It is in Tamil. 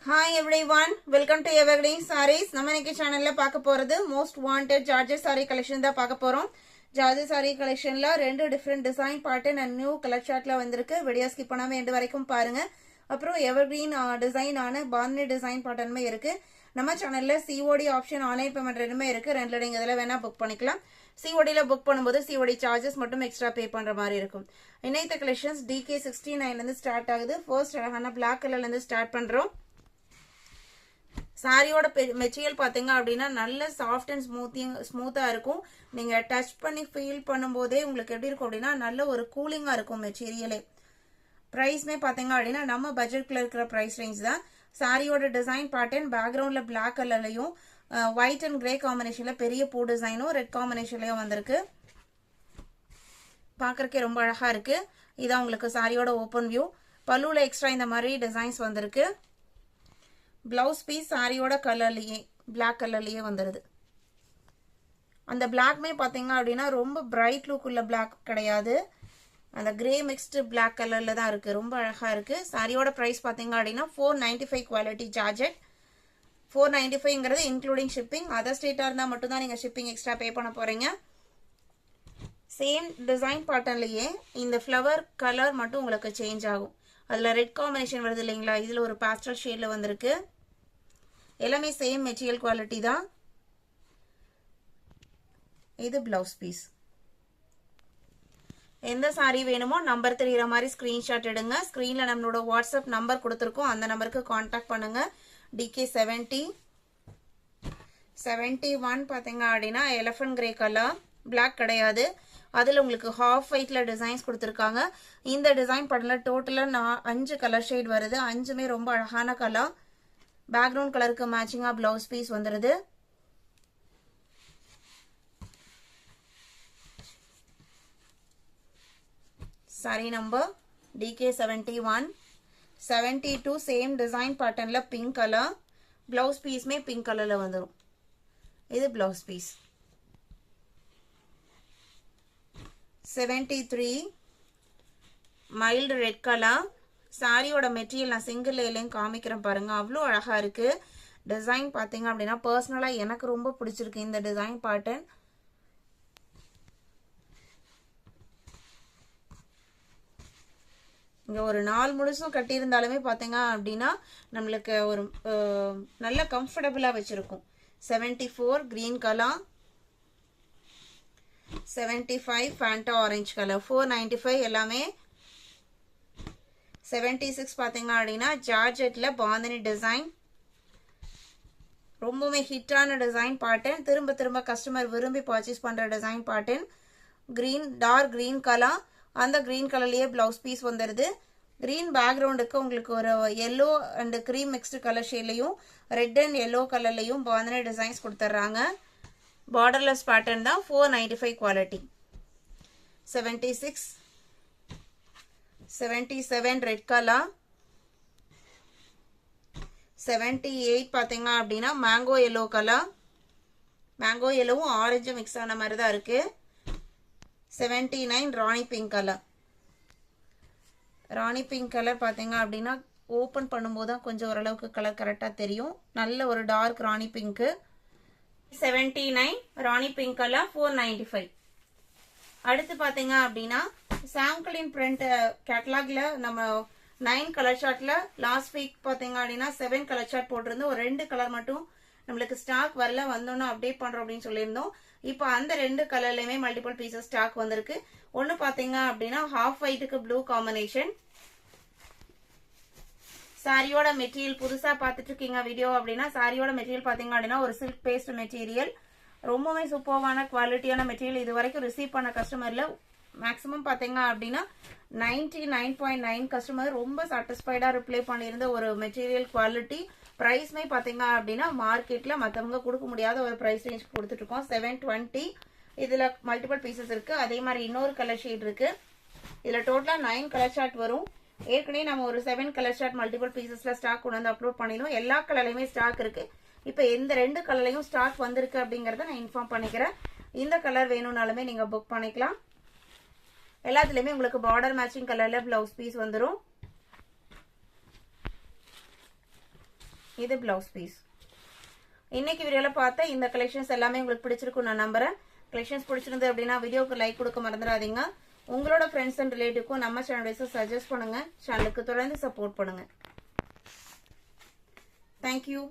Hi everyone, welcome to Evergreen Sarees. நம்ம இன்னைக்கு சேனல்ல பார்க்க போறது most wanted georgette saree collection தான் பார்க்க போறோம். ஜார்ஜெட் saree collectionல ரெண்டு different design pattern and new colour சார்ட்ல வந்திருக்கு. வீடியோ ஸ்கிப் பண்ணாம எண்டு வரைக்கும் பாருங்க. அப்புறம் எவர்கிரீன் டிசைன் ஆன பாந்தினி டிசைன் பேட்டர்னுமே இருக்கு. நம்ம சேனல்ல COD ஆப்ஷன் ஆன்லைன் பேமெண்ட் ரெண்டுமே இருக்கு. ரெண்டுல நீங்க இதெல்லாம் வேணா புக் பண்ணிக்கலாம். CODல புக் பண்ணும்போது COD சார்ஜஸ் மட்டும் எக்ஸ்ட்ரா பே பண்ற மாதிரி இருக்கும். இன்னைக்கு கலெக்ஷன்ஸ் DK69ல இருந்து ஸ்டார்ட் ஆகுது. ஃபர்ஸ்ட் அழகான Black கலர்ல இருந்து ஸ்டார்ட் பண்றோம். சாரியோட மெட்டீரியல் பாத்தீங்க அப்படின்னா நல்ல சாஃப்ட் அண்ட் ஸ்மூத்தா இருக்கும். நீங்க டச் பண்ணி ஃபீல் பண்ணும்போதே உங்களுக்கு எப்படி இருக்கும் அப்படின்னா நல்ல ஒரு கூலிங்கா இருக்கும் மெட்டீரியலே. பிரைஸ்மே பாத்தீங்க அப்படின்னா நம்ம பட்ஜெட்ல இருக்கிற பிரைஸ் ரேஞ்ச் தான். சாரியோட டிசைன் பேட்டர்ன் பேக்ரவுண்ட்ல பிளாக் கலர்லயும் ஒயிட் அண்ட் கிரே காம்பினேஷன்ல பெரிய பூ டிசைனும் ரெட் காம்பினேஷன்லயும் வந்திருக்கு. பாக்குறதுக்கே ரொம்ப அழகா இருக்கு. இதான் உங்களுக்கு சாரியோட ஓபன் வியூ. பல்லுல எக்ஸ்ட்ரா இந்த மாதிரி டிசைன்ஸ் வந்திருக்கு. பிளவுஸ் பீஸ் சாரியோட கலர்லயே பிளாக் கலர்லயே வந்துருது. அந்த பிளாக்மே பாத்தீங்க அப்படின்னா ரொம்ப பிரைட் லுக் உள்ள பிளாக் கிடையாது. அந்த கிரே மிக்ஸ்டு பிளாக் கலர்ல தான் இருக்கு. ரொம்ப அழகா இருக்கு. சாரியோட பிரைஸ் பாத்தீங்க அப்படின்னா 495 குவாலிட்டி ஜார்ஜெட். 495ங்கிறது இன்க்ளூடிங் ஷிப்பிங். அதர் ஸ்டேட்டா இருந்தா மட்டும் தான் நீங்க ஷிப்பிங் எக்ஸ்ட்ரா பே பண்ண போறீங்க. சேம் டிசைன் பேட்டர்ன்லயே இந்த ஃப்ளவர் கலர் மட்டும் உங்களுக்கு சேஞ்ச் ஆகும். அதுல ரெட் காம்பினேஷன் வருது இல்லைங்களா, இதுல ஒரு பாஸ்டல் ஷேட்ல வந்திருக்கு. எல்லாமே சேம் மெட்டீரியல் குவாலிட்டி தான். இது பிளவுஸ் பீஸ். எந்த சாரி வேணுமோ நம்பர் தெரியுற மாதிரி ஸ்கிரீன்ஷாட் எடுங்க. ஸ்கிரீன்ல நம்மளோட வாட்ஸ்அப் நம்பர் கொடுத்துருக்கோம். அந்த நம்பருக்கு கான்டாக்ட் பண்ணுங்க. DK70 71 பாத்தீங்க அப்படின்னா எலிஃபண்ட் கிரே கலர், பிளாக் கிடையாது. அதுல உங்களுக்கு ஹாஃப் ஒயிட்ல டிசைன்ஸ் கொடுத்துருக்காங்க. இந்த டிசைன் பண்ணல டோட்டலா 5 கலர் ஷேட் வருது. 5மே ரொம்ப அழகான கலர். பேக்ரவுண்ட் கலருக்கு மேட்சிங்கா பிளவுஸ் பீஸ் வந்துருது. Saree number DK71. 72 same design பேட்டர்ன்ல பிங்க் கலர். பிளவுஸ் பீஸ்மே பிங்க் கலர்ல வந்துடும். இது blouse piece. 73 mild red colour. சாரியோட மெட்டீரியல் நான் சிங்கிள் லேலையும் காமிக்கிறேன் பாருங்க. அவ்வளோ அழகா இருக்கு. டிசைன் பாத்தீங்க அப்படின்னா பர்சனலா எனக்கு ரொம்ப பிடிச்சிருக்கு இந்த டிசைன் பேட்டர்ன். இங்க ஒரு நாள் முழுசும் கட்டியிருந்தாலுமே பாத்தீங்க அப்படின்னா நம்மளுக்கு ஒரு நல்ல கம்ஃபர்டபுளா வச்சிருக்கும். 74 green colour. 75 Fanta orange colour. 495 எல்லாமே. 76 பாத்தீங்க அப்படின்னா ஜார்ஜெட்ல பாந்தினி டிசைன். ரொம்பவே ஹிட்டான டிசைன் பேட்டர்ன். திரும்ப திரும்ப கஸ்டமர் விரும்பி பர்ச்சேஸ் பண்ற design pattern. Green dark green colour. அந்த கிரீன் கலர்லயே பிளவுஸ் பீஸ் வந்துருது. கிரீன் பேக்ரவுண்டுக்கு உங்களுக்கு ஒரு yellow and cream mixed colour ஷேட்லயும் ரெட் அண்ட் எல்லோ கலர்லயும் பாந்தினி டிசைன்ஸ் கொடுத்துட்றாங்க. பார்டர்லெஸ் பேட்டர்ன் தான். 495 குவாலிட்டி. 76 77 red colour. 78 பாத்தீங்க அப்படின்னா மேங்கோ எல்லோ கலர். மேங்கோ எல்லோவும் ஆரஞ்சும் மிக்ஸ் ஆன மாதிரி தான் இருக்கு. 79 rani pink colour. Rani pink colour பாத்தீங்க அப்படின்னா ஓபன் பண்ணும்போது தான் கொஞ்சம் ஓரளவுக்கு கலர் கரெக்டா தெரியும். நல்ல ஒரு டார்க் ராணி பிங்க். 79 rani pink colour. 495. அடுத்து பாத்தீங்க அப்படின்னா சாம்களின் பிரிண்ட் கேட்டலாக்ல நம்ம 9 கலர் சார்ட்ல லாஸ்ட் வீக் பாத்தீங்க அப்படின்னா 7 கலர் சார்ட் போட்டிருந்தோம். ஒரு 2 கலர் மட்டும் நம்மளுக்கு ஸ்டாக் வரல, வந்தோன்னு அப்டேட் பண்றோம் அப்படின்னு சொல்லியிருந்தோம். இப்போ அந்த 2 கலர்லயுமே மல்டிபிள் பீசஸ் ஸ்டாக் வந்திருக்கு. ஒன்னு பாத்தீங்க அப்படின்னா ஹாஃப் ஒயிட்டுக்கு ப்ளூ காம்பினேஷன். சாரியோட மெட்டீரியல் புதுசா பாத்துட்டு இருக்கீங்க வீடியோ அப்படின்னா சாரியோட மெட்டீரியல் பாத்தீங்க அப்படின்னா ஒரு சில்க் பேஸ்ட் மெட்டீரியல். ரொம்பவே சூப்பர்வான குவாலிட்டியான மெட்டீரியல். இது வரைக்கும் ரிசீவ் பண்ண கஸ்டமர்ல மேக்ஸிமம் பாத்தீங்க அப்படின்னா 99.9 கஸ்டமர் ரொம்ப சாட்டிஸ்ஃபைடா ரிப்ளை பண்ணியிருந்த ஒரு மெட்டீரியல் குவாலிட்டி. பிரைஸ்மே பாத்தீங்க அப்படின்னா மார்க்கெட்ல மத்தவங்க கொடுக்க முடியாத ஒரு பிரைஸ் ரேஞ்ச் கொடுத்துட்டு இருக்கோம். 720. இதுல மல்டிபிள் பீசஸ் இருக்கு. அதே மாதிரி இன்னொரு கலர் ஷேட் இருக்கு. இதுல டோட்டலா 9 கலர் சார்ட் வரும். ஏற்கனவே நம்ம ஒரு 7 கலர் சார்ட் மல்டிபிள் பீசஸ்ல ஸ்டாக் கொண்டு வந்து அப்லோட் பண்ணிடும். எல்லா கலர்லயுமே ஸ்டாக் இருக்கு. இப்ப எந்த 2 கலர்லயும் ஸ்டாக் வந்திருக்கு அப்படிங்கறத நான் இன்ஃபார்ம் பண்ணிக்கிறேன். இந்த கலர் வேணும்னாலுமே நீங்க புக் பண்ணிக்கலாம். எல்லாத்துலயுமே உங்களுக்கு பார்டர் மேட்சிங் கலர்ல பிளவுஸ் பீஸ் வந்துரும். இது பிளவுஸ் பீஸ். இன்னைக்கு வீடியோல பார்த்த இந்த கலெக்ஷன்ஸ் எல்லாமே உங்களுக்கு பிடிச்சிருக்கும் நான் நம்புறேன். கலெக்ஷன்ஸ் பிடிச்சிருந்தது அப்படின்னா வீடியோக்கு லைக் கொடுக்க மறந்துடாதீங்க. உங்களோட ஃப்ரெண்ட்ஸ் அண்ட் ரிலேட்டிவ்க்கும் நம்ம சேனல் சஜஸ்ட் பண்ணுங்க. சேனலுக்கு தொடர்ந்து சப்போர்ட் பண்ணுங்க. தேங்க்யூ.